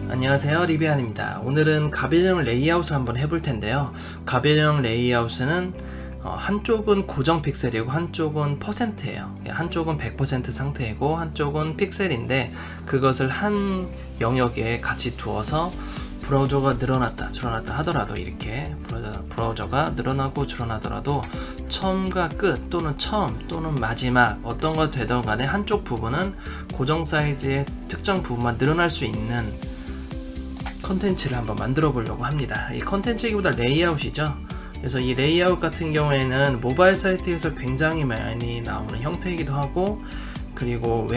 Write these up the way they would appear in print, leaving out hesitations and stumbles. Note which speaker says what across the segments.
Speaker 1: 안녕하세요, 리비안입니다. 오늘은 가변형 레이아웃을 한번 해볼 텐데요. 가변형 레이아웃은 한쪽은 고정 픽셀이고 한쪽은 퍼센트예요. 한쪽은 100% 상태이고 한쪽은 픽셀인데 그것을 한 영역에 같이 두어서 브라우저가 늘어났다 줄어났다 하더라도 이렇게 브라우저가 늘어나고 줄어나더라도 처음과 끝 또는 처음 또는 마지막 어떤 것 되던 간에 한쪽 부분은 고정 사이즈의 특정 부분만 늘어날 수 있는 컨텐츠를 한번 만들어 보려고 합니다. 이 컨텐츠이기보다 레이아웃이죠. 그래서 이 레이아웃 같은 경우에는 모바일 사이트에서 굉장히 많이 나오는 형태이기도 하고 그리고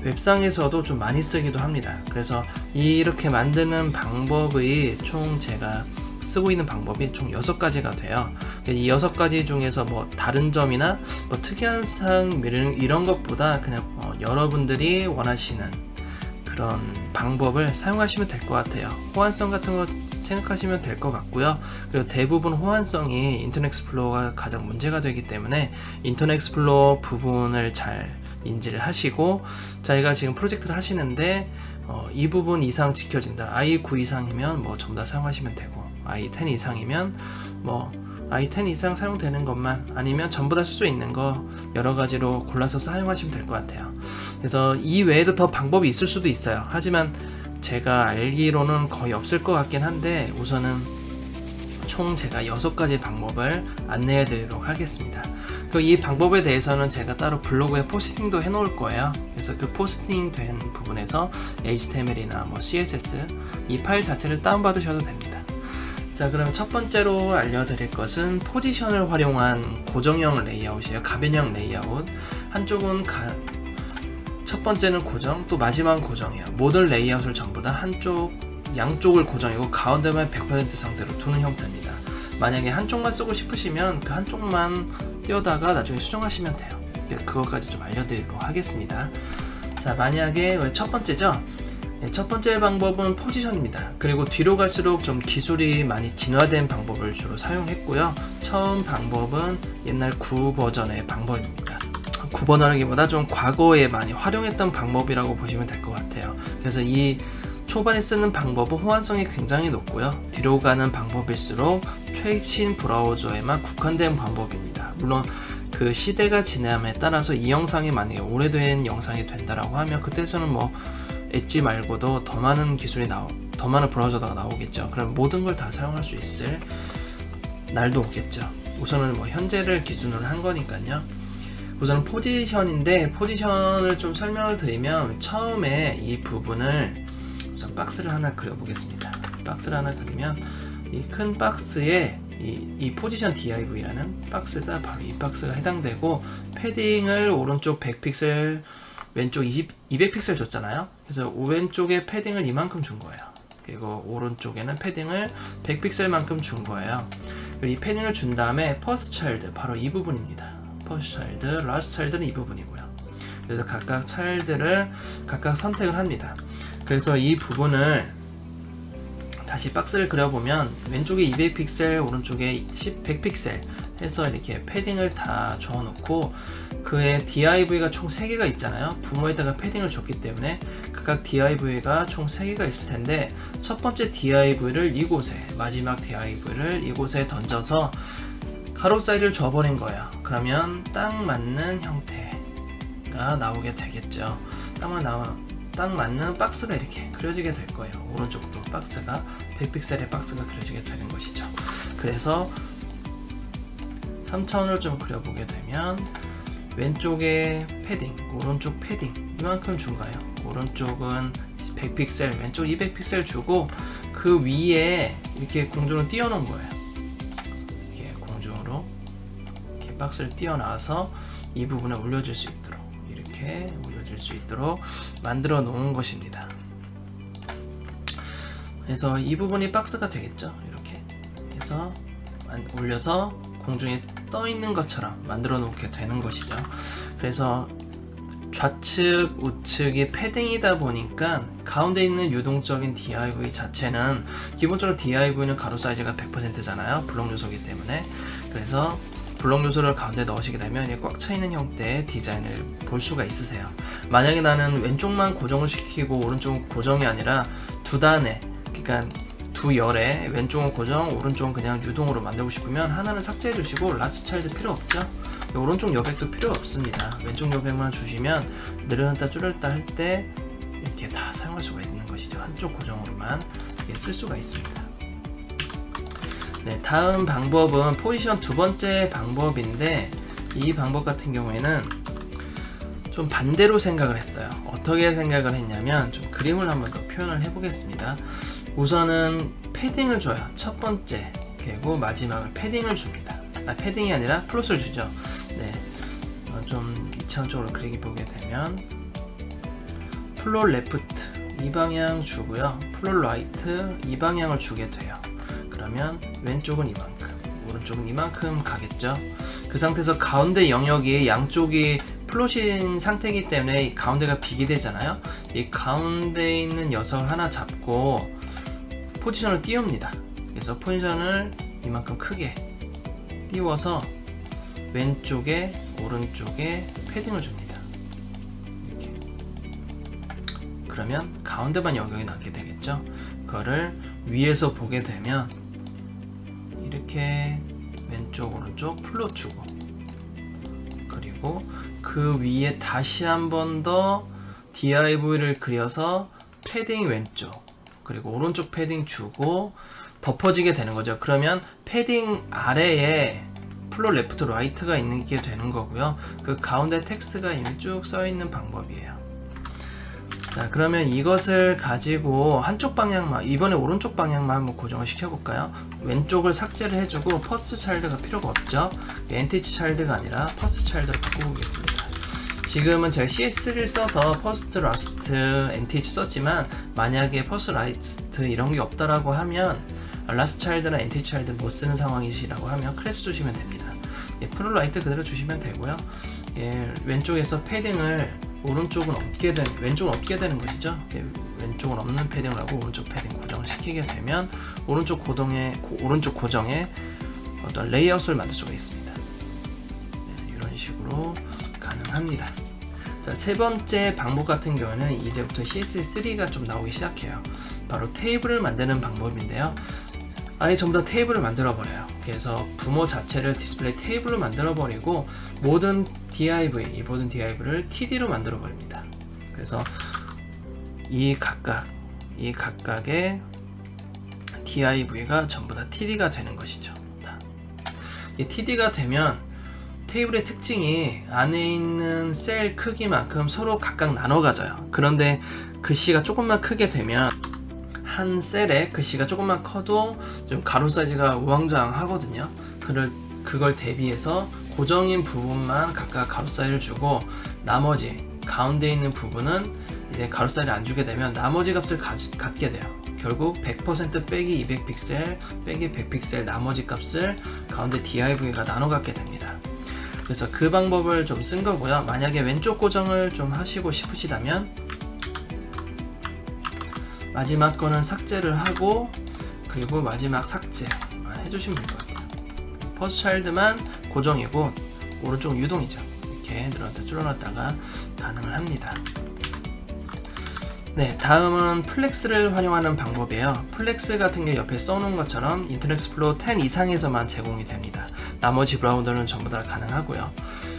Speaker 1: 웹상에서도 좀 많이 쓰기도 합니다. 그래서 이렇게 만드는 방법이 총 제가 쓰고 있는 방법이 총 6가지가 돼요. 이 6가지 중에서 뭐 다른 점이나 뭐 특이한 사항 이런 것보다 그냥 여러분들이 원하시는 그런 방법을 사용하시면 될 것 같아요. 호환성 같은 거 생각하시면 될 것 같고요. 그리고 대부분 호환성이 인터넷 익스플로러가 가장 문제가 되기 때문에 인터넷 익스플로러 부분을 잘 인지를 하시고 저희가 지금 프로젝트를 하시는데 이 부분 이상 지켜진다. i9 이상이면 뭐 전부 다 사용하시면 되고 i10 이상이면 뭐 i10 이상 사용되는 것만 아니면 전부 다 쓸 수 있는 거 여러 가지로 골라서 사용하시면 될 것 같아요. 그래서 이 외에도 더 방법이 있을 수도 있어요. 하지만 제가 알기로는 거의 없을 것 같긴 한데 우선은 총 제가 6가지 방법을 안내해 드리도록 하겠습니다. 그리고 이 방법에 대해서는 제가 따로 블로그에 포스팅도 해 놓을 거예요. 그래서 그 포스팅 된 부분에서 HTML이나 뭐 CSS 이 파일 자체를 다운받으셔도 됩니다. 자, 그럼 첫 번째로 알려드릴 것은 포지션을 활용한 고정형 레이아웃이에요. 가변형 레이아웃. 한쪽은 첫 번째는 고정, 또 마지막은 고정이에요. 모든 레이아웃을 전부 다 양쪽을 고정이고 가운데만 100% 상태로 두는 형태입니다. 만약에 한쪽만 쓰고 싶으시면 그 한쪽만 띄우다가 나중에 수정하시면 돼요. 그것까지 좀 알려드리도록 하겠습니다. 자, 만약에 첫 번째죠. 첫 번째 방법은 포지션입니다. 그리고 뒤로 갈수록 좀 기술이 많이 진화된 방법을 주로 사용했고요. 처음 방법은 옛날 9 버전의 방법입니다. 9 버전이기보다 좀 과거에 많이 활용했던 방법이라고 보시면 될 것 같아요. 그래서 이 초반에 쓰는 방법은 호환성이 굉장히 높고요. 뒤로 가는 방법일수록 최신 브라우저에만 국한된 방법입니다. 물론 그 시대가 지남에 따라서 이 영상이 만약에 오래된 영상이 된다라고 하면 그때서는 뭐 엣지 말고도 더 많은 기술이 더 많은 브라우저가 나오겠죠. 그럼 모든 걸 다 사용할 수 있을 날도 오겠죠. 우선은 뭐 현재를 기준으로 한 거니까요. 우선은 포지션인데 포지션을 좀 설명을 드리면 처음에 이 부분을 우선 박스를 하나 그려보겠습니다. 박스를 하나 그리면 이 큰 박스에 이 포지션 div라는 박스가 바로 이 박스가 해당되고 패딩을 오른쪽 100픽셀 왼쪽 200픽셀 줬잖아요. 그래서 왼쪽에 패딩을 이만큼 준 거예요. 그리고 오른쪽에는 패딩을 100픽셀만큼 준 거예요. 그리고 이 패딩을 준 다음에 퍼스트 차일드 바로 이 부분입니다. 퍼스트 차일드, 라스트 차일드는 이 부분이고요. 그래서 각각 차일드를 각각 선택을 합니다. 그래서 이 부분을 다시 박스를 그려보면 왼쪽에 200픽셀, 오른쪽에 100픽셀 해서 이렇게 패딩을 다 줘놓고 그의 div가 총 3개가 있잖아요. 부모에다가 패딩을 줬기 때문에 각각 div가 총 3개가 있을 텐데 첫 번째 div를 이곳에 마지막 div를 이곳에 던져서 가로 사이즈를 줘버린 거예요. 그러면 딱 맞는 형태가 나오게 되겠죠. 딱 맞는 박스가 이렇게 그려지게 될 거예요. 오른쪽도 박스가 100픽셀의 박스가 그려지게 되는 것이죠. 그래서 3차원을 좀 그려보게 되면 왼쪽에 패딩, 오른쪽 패딩 이만큼 준 거예요. 오른쪽은 100픽셀, 왼쪽 200픽셀 주고 그 위에 이렇게 공중으로 띄워놓은 거예요. 이렇게 공중으로 이렇게 박스를 띄워놔서 이 부분에 올려줄 수 있도록 이렇게 올려줄 수 있도록 만들어 놓은 것입니다. 그래서 이 부분이 박스가 되겠죠. 이렇게 해서 올려서 공중에 떠 있는 것처럼 만들어 놓게 되는 것이죠. 그래서 좌측, 우측이 패딩이다 보니까 가운데 있는 유동적인 div 자체는 기본적으로 div는 가로 사이즈가 100%잖아요. 블록 요소이기 때문에. 그래서 블록 요소를 가운데 넣으시게 되면 꽉 차 있는 형태의 디자인을 볼 수가 있으세요. 만약에 나는 왼쪽만 고정을 시키고 오른쪽은 고정이 아니라 두 단에, 그러니까 두 열에 왼쪽은 고정, 오른쪽은 그냥 유동으로 만들고 싶으면 하나는 삭제해 주시고 라스트 차일드 필요 없죠. 오른쪽 여백도 필요 없습니다. 왼쪽 여백만 주시면 늘어났다 줄였다 할 때 이렇게 다 사용할 수가 있는 것이죠. 한쪽 고정으로만 이렇게 쓸 수가 있습니다. 네, 다음 방법은 포지션 두 번째 방법인데, 이 방법 같은 경우에는 좀 반대로 생각을 했어요. 어떻게 생각을 했냐면, 좀 그림을 한번 더 표현을 해보겠습니다. 우선은 패딩을 줘요. 첫 번째, 그리고 마지막을 패딩을 줍니다. 패딩이 아니라 플롯을 주죠. 네, 좀 2차원적으로 그리기 보게 되면 플롯 레프트 이 방향 주고요, 플롯 라이트 이 방향을 주게 돼요. 그러면 왼쪽은 이만큼, 오른쪽은 이만큼 가겠죠. 그 상태에서 가운데 영역이 양쪽이 플롯인 상태이기 때문에 이 가운데가 비게 되잖아요. 이 가운데 있는 녀석을 하나 잡고 포지션을 띄웁니다. 그래서 포지션을 이만큼 크게 띄워서 왼쪽에 오른쪽에 패딩을 줍니다. 이렇게. 그러면 가운데만 영역이 남게 되겠죠. 그거를 위에서 보게 되면 이렇게 왼쪽 오른쪽 플롯 주고, 그리고 그 위에 다시 한 번 더 DIV를 그려서 패딩 왼쪽 그리고 오른쪽 패딩 주고 덮어지게 되는 거죠. 그러면 패딩 아래에 플롯 레프트 라이트가 있는 게 되는 거고요. 그 가운데 텍스트가 이미 쭉 써 있는 방법이에요. 자, 그러면 이것을 가지고 한쪽 방향만, 이번에 오른쪽 방향만 한번 고정을 시켜볼까요? 왼쪽을 삭제를 해주고 퍼스트 차일드가 필요가 없죠. 엔티티 차일드가 아니라 퍼스트 차일드로 바꿔보겠습니다. 지금은 제가 CS3를 써서 퍼스트 라스트 엔티티 썼지만, 만약에 퍼스트 라스트 이런 게 없다라고 하면, 라스트 차일드나 엔티티 차일드 못 쓰는 상황이시라고 하면 클래스 주시면 됩니다. 플롯 라이트 그대로 주시면 되고요. 왼쪽에서 패딩을 오른쪽은 없게 되는, 왼쪽은 없게 되는 것이죠. 왼쪽은 없는 패딩을 하고 오른쪽 패딩 고정을 시키게 되면 오른쪽 고정에 어떤 레이아웃을 만들 수가 있습니다. 이런 식으로 가능합니다. 자, 세 번째 방법 같은 경우는 이제부터 CS3가 좀 나오기 시작해요. 바로 테이블을 만드는 방법인데요. 아예 전부 다 테이블을 만들어 버려요. 그래서 부모 자체를 디스플레이 테이블로 만들어 버리고 모든 DIV를 TD로 만들어 버립니다. 그래서 이 각각의 DIV가 전부 다 TD가 되는 것이죠. 이 TD가 되면 테이블의 특징이 안에 있는 셀 크기만큼 서로 각각 나눠 가져요. 그런데 글씨가 조금만 크게 되면 한 셀에 글씨가 조금만 커도 좀 가로 사이즈가 우왕좌왕하거든요. 그걸 대비해서 고정인 부분만 각각 가로 사이즈를 주고, 나머지 가운데 있는 부분은 이제 가로 사이즈를 안 주게 되면 나머지 값을 갖게 돼요. 결국 100% 빼기 200픽셀 빼기 100픽셀 나머지 값을 가운데 DIV가 나눠 갖게 됩니다. 그래서 그 방법을 좀 쓴 거고요. 만약에 왼쪽 고정을 좀 하시고 싶으시다면 마지막 거는 삭제를 하고, 그리고 마지막 삭제 해주시면 될 것 같아요. 퍼스트 차일드만 고정이고 오른쪽 유동이죠. 이렇게 늘어났다 줄여놨다가 가능을 합니다. 네, 다음은 플렉스를 활용하는 방법이에요. 플렉스 같은 게 옆에 써놓은 것처럼 인터넷 익스플로러 10 이상에서만 제공이 됩니다. 나머지 브라우저는 전부 다 가능하고요.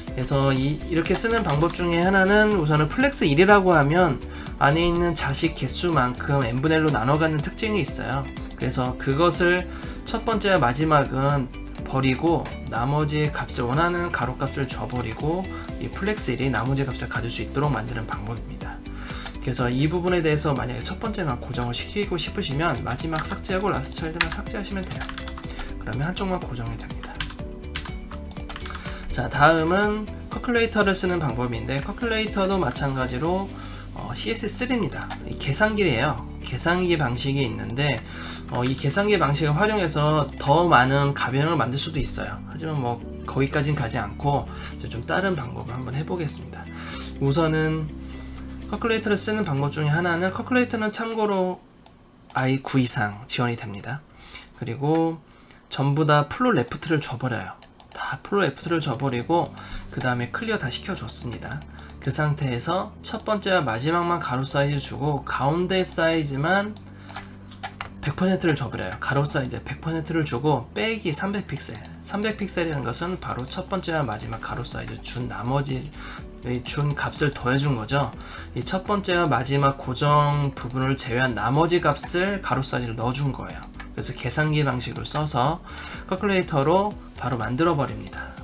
Speaker 1: 그래서 이렇게 쓰는 방법 중에 하나는, 우선은 플렉스 1이라고 하면 안에 있는 자식 개수만큼 n분의 1로 나눠 갖는 특징이 있어요. 그래서 그것을 첫 번째와 마지막은 버리고 나머지 값을, 원하는 가로 값을 줘버리고 이 플렉스 1이 나머지 값을 가질 수 있도록 만드는 방법입니다. 그래서 이 부분에 대해서 만약에 첫 번째만 고정을 시키고 싶으시면 마지막 삭제하고 라스트 차일드만 삭제하시면 돼요. 그러면 한쪽만 고정이 됩니다. 자, 다음은 커큘레이터를 쓰는 방법인데, 커큘레이터도 마찬가지로 CS3입니다. 계산기예요. 계산기 방식이 있는데, 이 계산기 방식을 활용해서 더 많은 가변을 만들 수도 있어요. 하지만 거기까지는 가지 않고 좀 다른 방법을 한번 해보겠습니다. 우선은 커큘레이터를 쓰는 방법 중에 하나는, 커큘레이터는 참고로 i9 이상 지원이 됩니다. 그리고 전부 다 플롯 레프트를 줘버려요. 다 플롯 레프트를 줘버리고 그 다음에 클리어 다 시켜줬습니다. 그 상태에서 첫 번째와 마지막만 가로 사이즈 주고 가운데 사이즈만 100%를 줘버려요. 가로 사이즈 100%를 주고 빼기 300픽셀. 300픽셀이라는 것은 바로 첫 번째와 마지막 가로 사이즈 준 나머지 준 값을 더해준 거죠. 이 첫 번째와 마지막 고정 부분을 제외한 나머지 값을 가로 사이즈로 넣어준 거예요. 그래서 계산기 방식으로 써서 컬큘레이터로 바로 만들어 버립니다.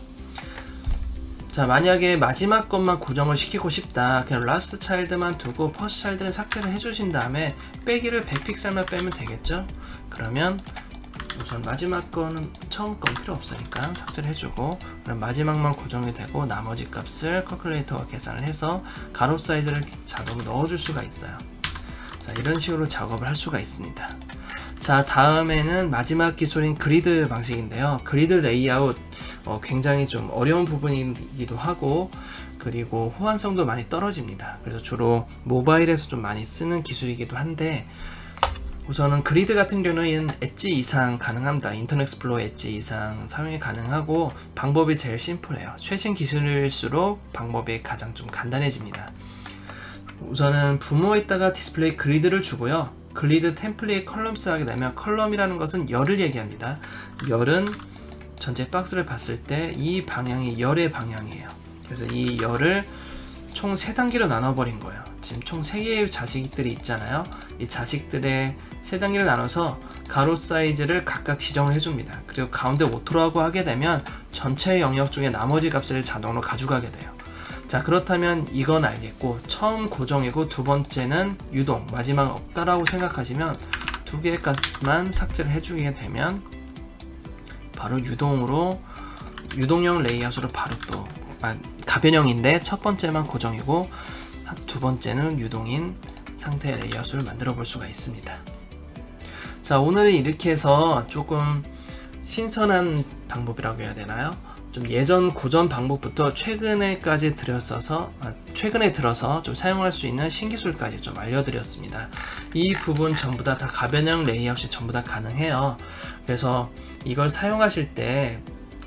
Speaker 1: 자, 만약에 마지막 것만 고정을 시키고 싶다, 그냥 라스트 차일드만 두고 퍼스트 차일드는 삭제를 해주신 다음에 빼기를 100픽셀만 빼면 되겠죠. 그러면 우선 마지막 거는 처음 건 필요 없으니까 삭제를 해주고, 그럼 마지막만 고정이 되고 나머지 값을 컬큘레이터가 계산을 해서 가로 사이즈를 자동으로 넣어줄 수가 있어요. 자, 이런 식으로 작업을 할 수가 있습니다. 자, 다음에는 마지막 기술인 그리드 방식인데요. 그리드 레이아웃 굉장히 좀 어려운 부분이기도 하고, 그리고 호환성도 많이 떨어집니다. 그래서 주로 모바일에서 좀 많이 쓰는 기술이기도 한데, 우선은 그리드 같은 경우는 엣지 이상 가능합니다. 인터넷 익스플로러 엣지 이상 사용이 가능하고, 방법이 제일 심플해요. 최신 기술일수록 방법이 가장 좀 간단해집니다. 우선은 부모에다가 디스플레이 그리드를 주고요. 그리드 템플릿 컬럼스 하게 되면, 컬럼이라는 것은 열을 얘기합니다. 열은 전체 박스를 봤을 때 이 방향이 열의 방향이에요. 그래서 이 열을 총 3단계로 나눠버린 거예요. 지금 총 3개의 자식들이 있잖아요. 이 자식들의 3단계를 나눠서 가로 사이즈를 각각 지정을 해줍니다. 그리고 가운데 오토라고 하게 되면 전체 영역 중에 나머지 값을 자동으로 가져가게 돼요. 자, 그렇다면 이건 알겠고, 처음 고정이고 두 번째는 유동, 마지막은 없다라고 생각하시면 두 개의 값만 삭제를 해주게 되면 바로 유동형 레이아웃으로 바로 또 가변형인데 첫 번째만 고정이고 두 번째는 유동인 상태의 레이아웃을 만들어 볼 수가 있습니다. 자, 오늘은 이렇게 해서 조금 신선한 방법이라고 해야 되나요? 좀 예전 고전 방법부터 최근에 들어서 좀 사용할 수 있는 신기술까지 좀 알려드렸습니다. 이 부분 전부 다 가변형 레이아웃이 전부 다 가능해요. 그래서 이걸 사용하실 때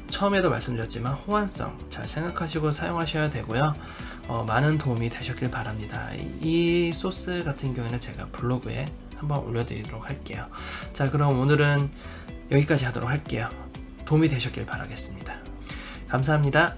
Speaker 1: 처음에도 말씀드렸지만 호환성 잘 생각하시고 사용하셔야 되고요. 많은 도움이 되셨길 바랍니다. 이 소스 같은 경우에는 제가 블로그에 한번 올려드리도록 할게요. 자, 그럼 오늘은 여기까지 하도록 할게요. 도움이 되셨길 바라겠습니다. 감사합니다.